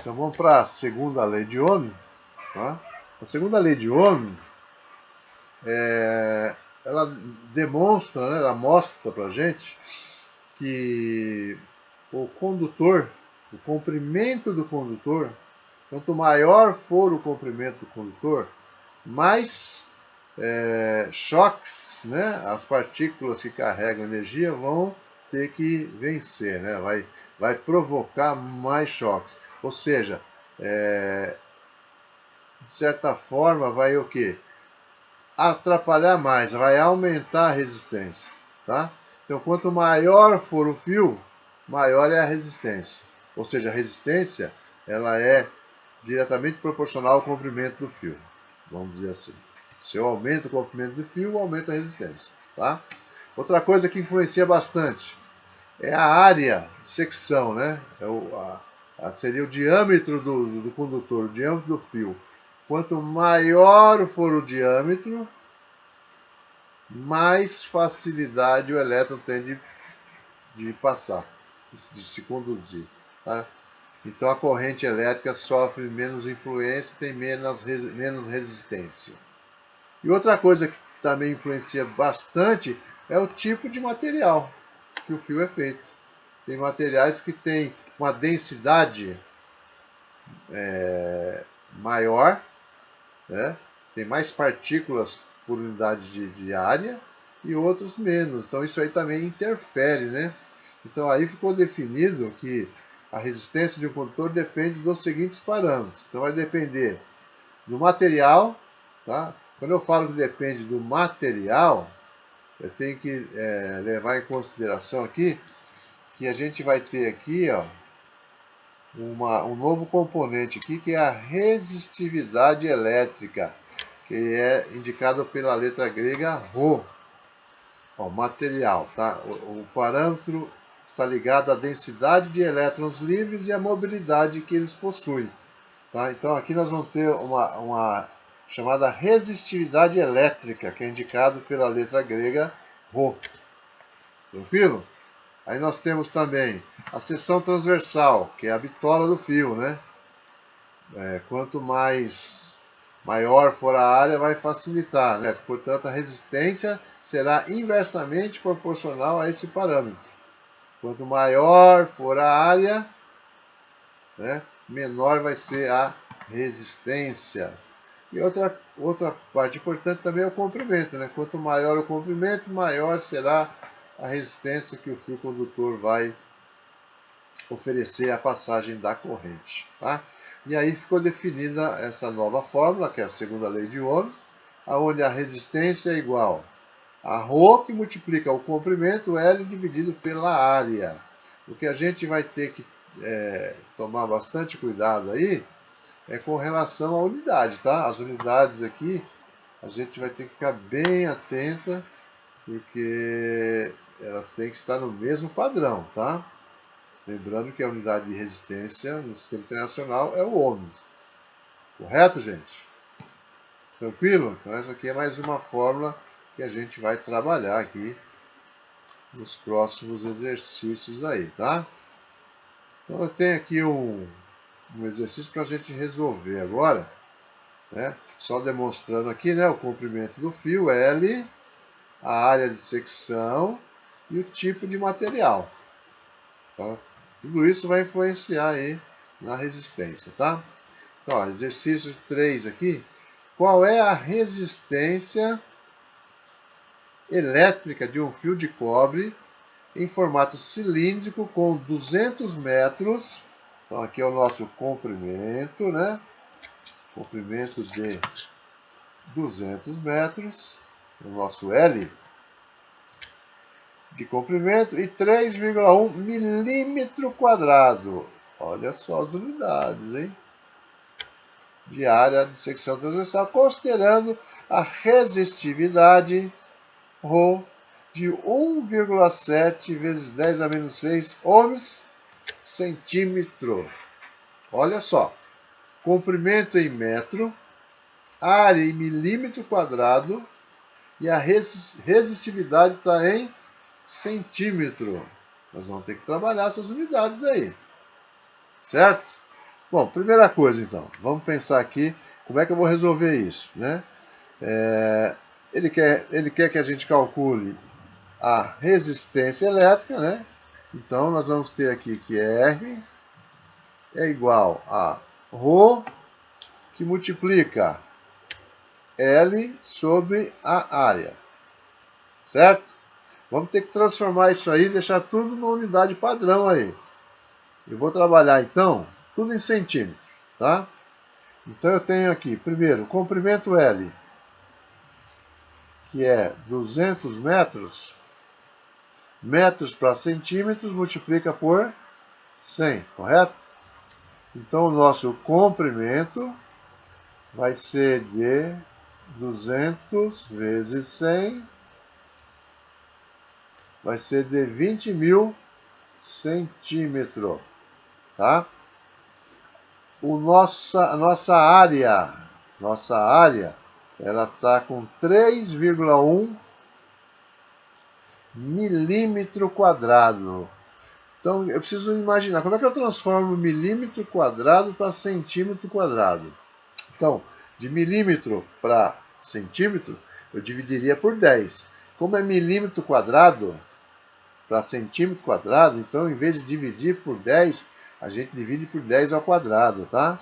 Então vamos para a segunda lei de Ohm. Tá? A segunda lei de Ohm, ela demonstra, né, ela mostra para a gente que o condutor, o comprimento do condutor, quanto maior for o comprimento do condutor, mais choques, né, as partículas que carregam energia vão ter que vencer, né, vai provocar mais choques. Ou seja, de certa forma vai o quê? Atrapalhar mais, vai aumentar a resistência, tá? Então, quanto maior for o fio, maior é a resistência. Ou seja, a resistência, ela é diretamente proporcional ao comprimento do fio. Vamos dizer assim. Se eu aumento o comprimento do fio, eu aumento a resistência, tá? Outra coisa que influencia bastante é a área de secção, né? Seria o diâmetro do condutor, o diâmetro do fio. Quanto maior for o diâmetro, mais facilidade o elétron tem de passar, de se conduzir. Tá? Então a corrente elétrica sofre menos influência e tem menos resistência. E outra coisa que também influencia bastante é o tipo de material que o fio é feito. Tem materiais que têm uma densidade maior, né? Tem mais partículas por unidade de área e outros menos. Então isso aí também interfere, né? Então aí ficou definido que a resistência de um condutor depende dos seguintes parâmetros. Então vai depender do material, tá? Quando eu falo que depende do material, eu tenho que levar em consideração aqui que a gente vai ter aqui, ó, um novo componente aqui, que é a resistividade elétrica, que é indicado pela letra grega Rho. Ó, material, tá? O parâmetro está ligado à densidade de elétrons livres e à mobilidade que eles possuem. Tá? Então aqui nós vamos ter uma chamada resistividade elétrica, que é indicado pela letra grega Rho. Tranquilo? Aí nós temos também a seção transversal, que é a bitola do fio, né? Quanto maior for a área, vai facilitar, né? Portanto, a resistência será inversamente proporcional a esse parâmetro. Quanto maior for a área, né, menor vai ser a resistência. E outra parte importante também é o comprimento, né? Quanto maior o comprimento, maior será a resistência que o fio condutor vai oferecer à passagem da corrente. Tá? E aí ficou definida essa nova fórmula, que é a segunda lei de Ohm, onde a resistência é igual a Rho, que multiplica o comprimento L dividido pela área. O que a gente vai ter que tomar bastante cuidado aí é com relação à unidade, tá? As unidades aqui a gente vai ter que ficar bem atenta, porque elas têm que estar no mesmo padrão, tá? Lembrando que a unidade de resistência no sistema internacional é o ohm. Correto, gente? Tranquilo? Então essa aqui é mais uma fórmula que a gente vai trabalhar aqui nos próximos exercícios aí, tá? Então eu tenho aqui um exercício para a gente resolver agora, né? Só demonstrando aqui, né, o comprimento do fio L, a área de secção e o tipo de material. Tá? Tudo isso vai influenciar aí na resistência, tá? Então, ó, exercício 3 aqui. Qual é a resistência elétrica de um fio de cobre em formato cilíndrico com 200 metros? Então, aqui é o nosso comprimento, né? Comprimento de 200 metros, o nosso L de comprimento, e 3,1 milímetro quadrado. Olha só as unidades, hein? De área de secção transversal, considerando a resistividade Rho de 1,7 vezes 10 a menos 6 ohms centímetro. Olha só, comprimento em metro, área em milímetro quadrado e a resistividade está em centímetro. Nós vamos ter que trabalhar essas unidades aí, certo? Bom, primeira coisa então, vamos pensar aqui como é que eu vou resolver isso, né? Ele quer que a gente calcule a resistência elétrica, né? Então nós vamos ter aqui que R é igual a ρ que multiplica L sobre a área, certo? Vamos ter que transformar isso aí e deixar tudo numa unidade padrão aí. Eu vou trabalhar então tudo em centímetros, tá? Então eu tenho aqui, primeiro, o comprimento L, que é 200 metros, metros para centímetros, multiplica por 100, correto? Então o nosso comprimento vai ser de 200 vezes 100, vai ser de 20.000 centímetros, tá? A nossa área, ela está com 3,1 milímetro quadrado. Então eu preciso imaginar como é que eu transformo milímetro quadrado para centímetro quadrado. Então, de milímetro para centímetro, eu dividiria por 10. Como é milímetro quadrado para centímetro quadrado, então em vez de dividir por 10, a gente divide por 10 ao quadrado, tá?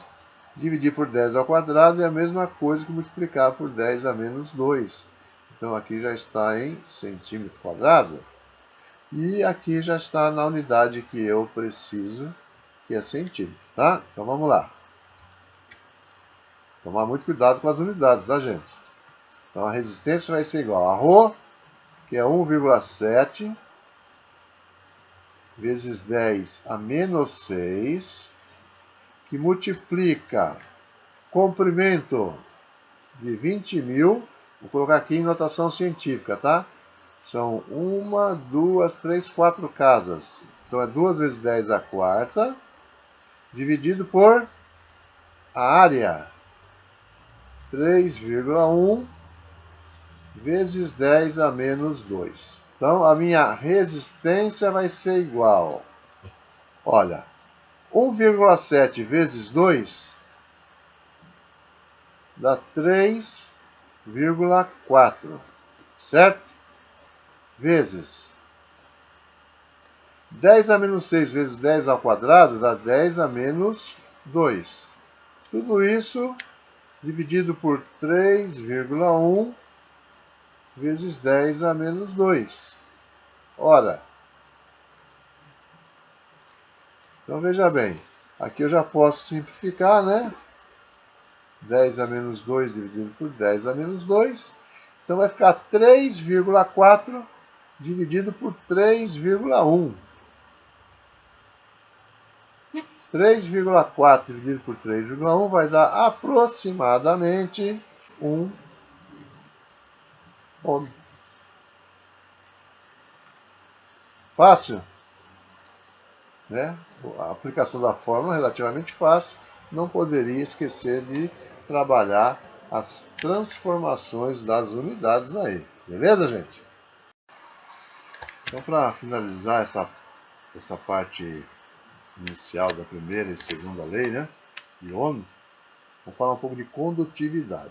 Dividir por 10 ao quadrado é a mesma coisa que multiplicar por 10 a menos 2. Então aqui já está em centímetro quadrado. E aqui já está na unidade que eu preciso, que é centímetro, tá? Então vamos lá. Tomar muito cuidado com as unidades, tá, gente? Então a resistência vai ser igual a ρ, que é 1,7 vezes 10 a menos 6, que multiplica comprimento de 20.000, vou colocar aqui em notação científica, tá? São 1, 2, 3, 4 casas. Então é 2 vezes 10 a quarta, dividido por a área, 3,1 vezes 10 a menos 2. Então a minha resistência vai ser igual, olha, 1,7 vezes 2 dá 3,4, certo? Vezes 10 a menos 6 vezes 10 ao quadrado dá 10 a menos 2. Tudo isso dividido por 3,1 vezes 10 a menos 2. Ora, então veja bem, aqui eu já posso simplificar, né? 10 a menos 2 dividido por 10 a menos 2. Então vai ficar 3,4 dividido por 3,1. 3,4 dividido por 3,1 vai dar aproximadamente 1 ohm. Fácil, né? A aplicação da fórmula é relativamente fácil. Não poderia esquecer de trabalhar as transformações das unidades aí. Beleza, gente? Então, para finalizar essa parte inicial da primeira e segunda lei, né, de Ohms, vamos falar um pouco de condutividade.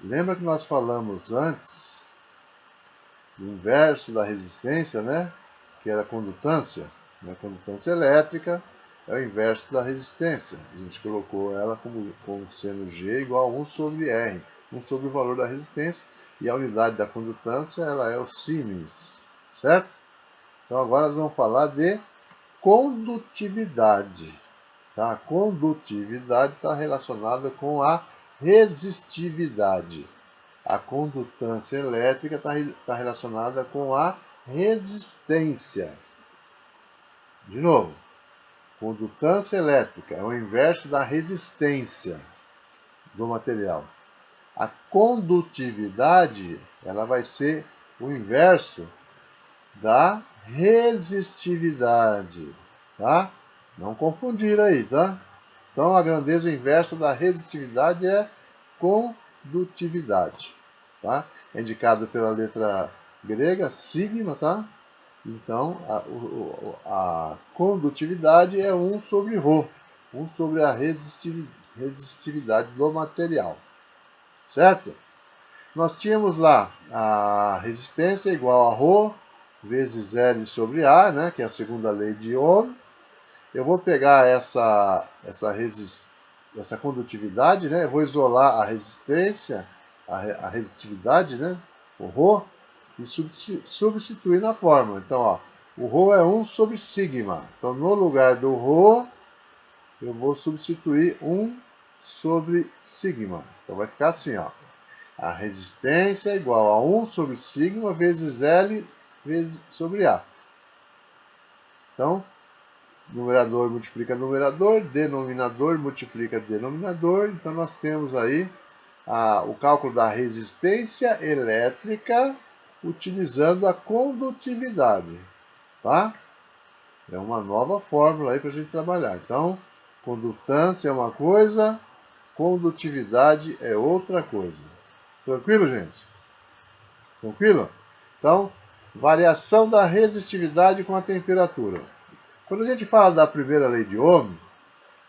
Lembra que nós falamos antes do inverso da resistência, né, que era a condutância? A condutância elétrica é o inverso da resistência. A gente colocou ela como sendo G igual a 1 sobre R, 1 sobre o valor da resistência, e a unidade da condutância ela é o Siemens, certo? Então agora nós vamos falar de condutividade. Tá? A condutividade está relacionada com a resistividade. A condutância elétrica está relacionada com a resistência. De novo, condutância elétrica é o inverso da resistência do material. A condutividade ela vai ser o inverso da resistividade, tá? Não confundir aí, tá? Então a grandeza inversa da resistividade é condutividade, tá? É indicado pela letra grega sigma, tá? Então a condutividade é 1 sobre ρ, 1 sobre a resistividade do material, certo? Nós tínhamos lá a resistência igual a ρ vezes L sobre A, né, que é a segunda lei de Ohm. Eu vou pegar essa condutividade, né, eu vou isolar a resistência, a resistividade, né, o ρ, e substituir na fórmula. Então, ó, o ρ é 1 sobre sigma. Então, no lugar do ρ, eu vou substituir 1 sobre sigma. Então, vai ficar assim, ó. A resistência é igual a 1 sobre sigma vezes L sobre A. Então, numerador multiplica numerador, denominador multiplica denominador. Então, nós temos aí o cálculo da resistência elétrica utilizando a condutividade, tá? É uma nova fórmula aí para a gente trabalhar. Então, condutância é uma coisa, condutividade é outra coisa. Tranquilo, gente? Tranquilo? Então, variação da resistividade com a temperatura. Quando a gente fala da primeira lei de Ohm,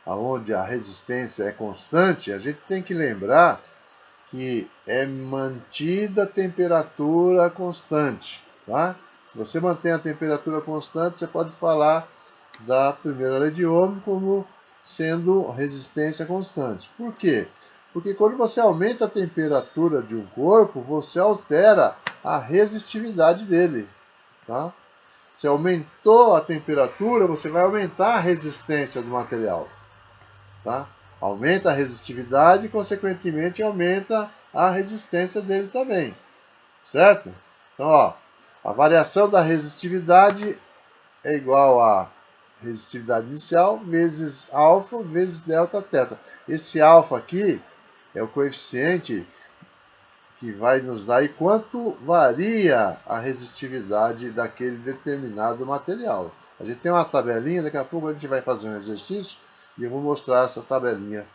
onde a resistência é constante, a gente tem que lembrar que é mantida a temperatura constante, tá? Se você mantém a temperatura constante, você pode falar da primeira lei de Ohm como sendo resistência constante. Por quê? Porque quando você aumenta a temperatura de um corpo, você altera a resistividade dele, tá? Se aumentou a temperatura, você vai aumentar a resistência do material, tá? Aumenta a resistividade e, consequentemente, aumenta a resistência dele também, certo? Então, ó, a variação da resistividade é igual a resistividade inicial vezes alfa vezes delta teta. Esse alfa aqui é o coeficiente que vai nos dar quanto varia a resistividade daquele determinado material. A gente tem uma tabelinha, daqui a pouco a gente vai fazer um exercício e eu vou mostrar essa tabelinha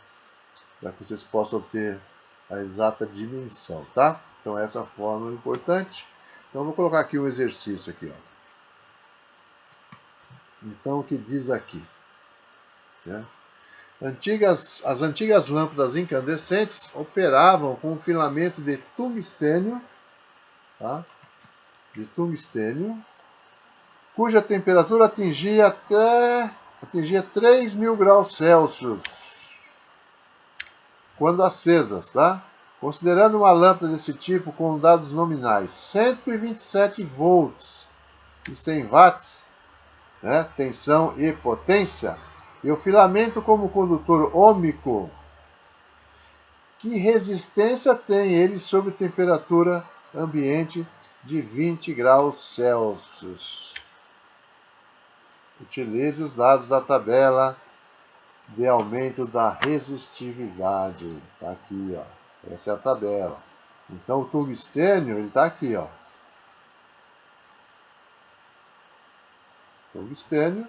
para que vocês possam ter a exata dimensão, tá? Então essa fórmula é importante. Então eu vou colocar aqui um exercício aqui, ó. Então o que diz aqui? Né? As antigas lâmpadas incandescentes operavam com um filamento de tungstênio, tá? De tungstênio, cuja temperatura atingia 3.000 graus Celsius quando acesas, tá? Considerando uma lâmpada desse tipo com dados nominais 127 volts e 100 watts, né, tensão e potência, e o filamento como condutor ôhmico, que resistência tem ele sob temperatura ambiente de 20 graus Celsius? Utilize os dados da tabela de aumento da resistividade. Está aqui, ó. Essa é a tabela. Então, o tungstênio, ele está aqui, ó. Tungstênio,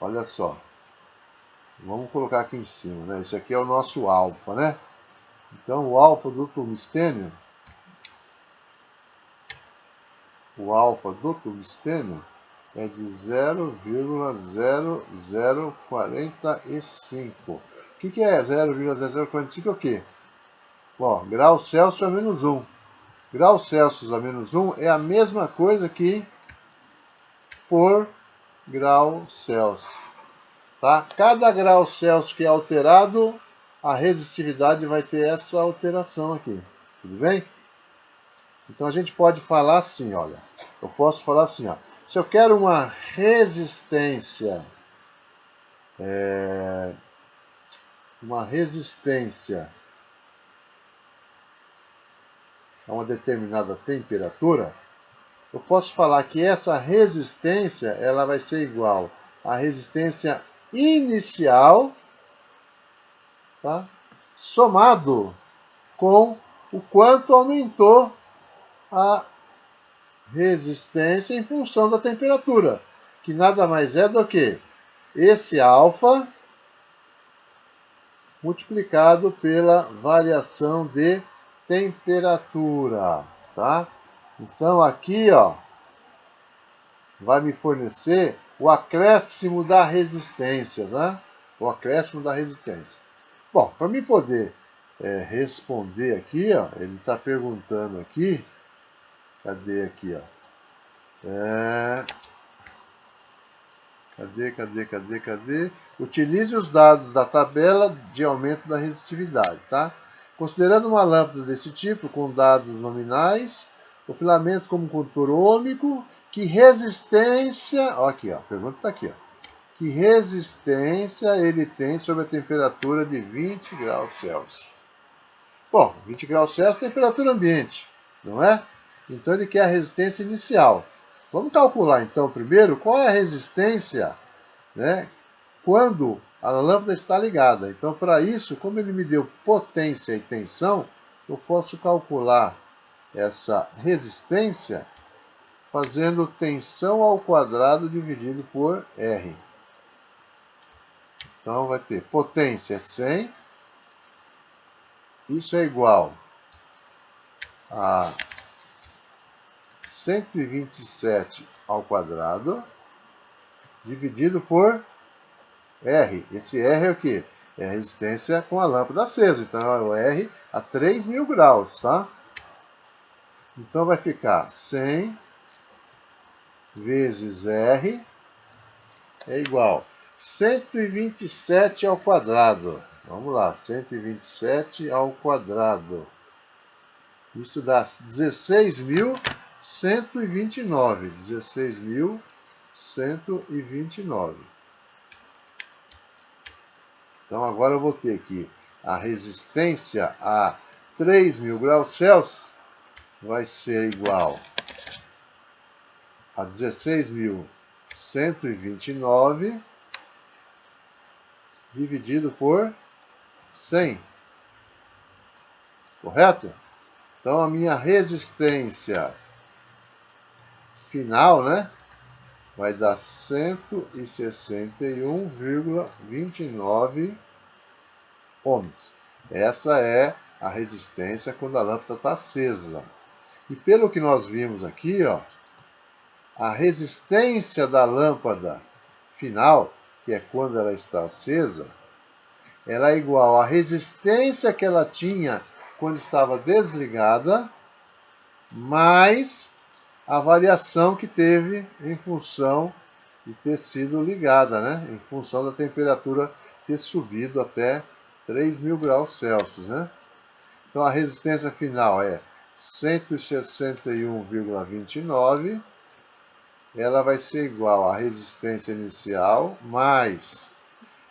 olha só. Vamos colocar aqui em cima, né? Esse aqui é o nosso alfa, né? Então, o alfa do tungstênio, é de 0,0045. O que é 0,0045? É o quê? Ó, graus Celsius a menos 1. Graus Celsius a menos 1 é a mesma coisa que por grau Celsius. Tá? Cada grau Celsius que é alterado, a resistividade vai ter essa alteração aqui. Tudo bem? Então a gente pode falar assim, olha. Eu posso falar assim, ó. Se eu quero uma resistência, a uma determinada temperatura, eu posso falar que essa resistência ela vai ser igual à resistência inicial, tá? Somado com o quanto aumentou a resistência em função da temperatura, que nada mais é do que esse alfa multiplicado pela variação de temperatura, tá? Então aqui, ó, vai me fornecer o acréscimo da resistência, tá? o acréscimo da resistência. Bom, para mim poder responder aqui, ó, ele está perguntando aqui, cadê aqui, ó? Cadê? Utilize os dados da tabela de aumento da resistividade, tá? Considerando uma lâmpada desse tipo, com dados nominais, o filamento como condutor ômico, que resistência... Ó, aqui, ó, a pergunta está aqui, ó. Que resistência ele tem sob a temperatura de 20 graus Celsius? Bom, 20 graus Celsius é temperatura ambiente, não é? Então ele quer a resistência inicial. Vamos calcular então primeiro qual é a resistência, né, quando a lâmpada está ligada. Então, para isso, como ele me deu potência e tensão, eu posso calcular essa resistência fazendo tensão ao quadrado dividido por R. Então, vai ter potência 100, isso é igual a 127 ao quadrado, dividido por R. Esse R é o quê? É a resistência com a lâmpada acesa. Então, é o R a 3.000 graus, tá? Então, vai ficar 100 vezes R é igual a 127 ao quadrado. Vamos lá, 127 ao quadrado. Isso dá 16.129. 16.129. Então agora eu vou ter aqui a resistência a 3.000 graus Celsius vai ser igual a 16.129 dividido por 100. Correto? Então a minha resistência final, né, vai dar 161,29 ohms. Essa é a resistência quando a lâmpada está acesa. E pelo que nós vimos aqui, ó, a resistência da lâmpada final, que é quando ela está acesa, ela é igual à resistência que ela tinha quando estava desligada, mais a variação que teve em função de ter sido ligada, né? Em função da temperatura ter subido até 3.000 graus Celsius, né? Então a resistência final é 161,29. Ela vai ser igual à resistência inicial mais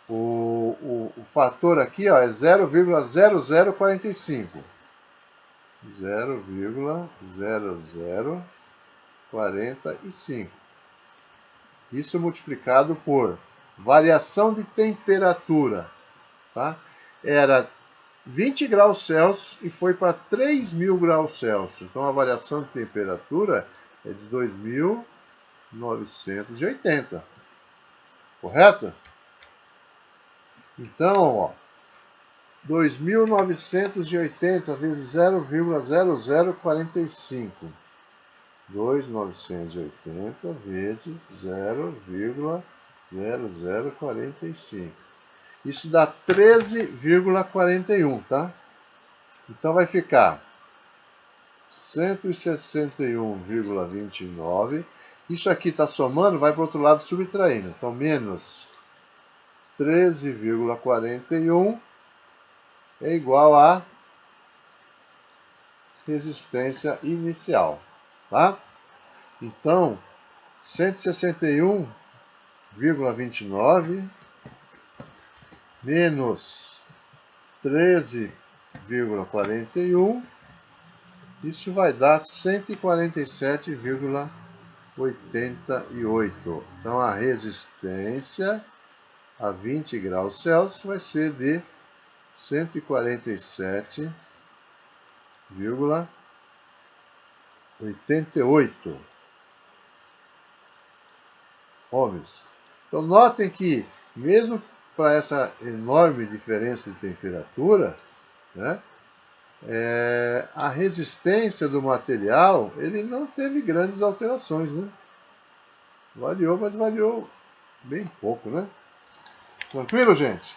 o fator aqui, ó, é 0,0045. 0,0045. Isso multiplicado por variação de temperatura, tá? Era 20 graus Celsius e foi para 3.000 graus Celsius. Então a variação de temperatura é de 2.980. Correto? Então, ó, 2.980 vezes 0,0045. 2.980 vezes 0,0045. Isso dá 13,41, tá? Então vai ficar 161,29. Isso aqui está somando, vai para o outro lado subtraindo. Então, menos 13,41 é igual a resistência inicial, tá? Então, 161,29 menos 13,41, isso vai dar 147,88. Então, a resistência a 20 graus Celsius vai ser de 147,88 ohms. Então, notem que, mesmo para essa enorme diferença de temperatura, né, a resistência do material ele não teve grandes alterações, né? Variou, mas variou bem pouco, né? Tranquilo, gente?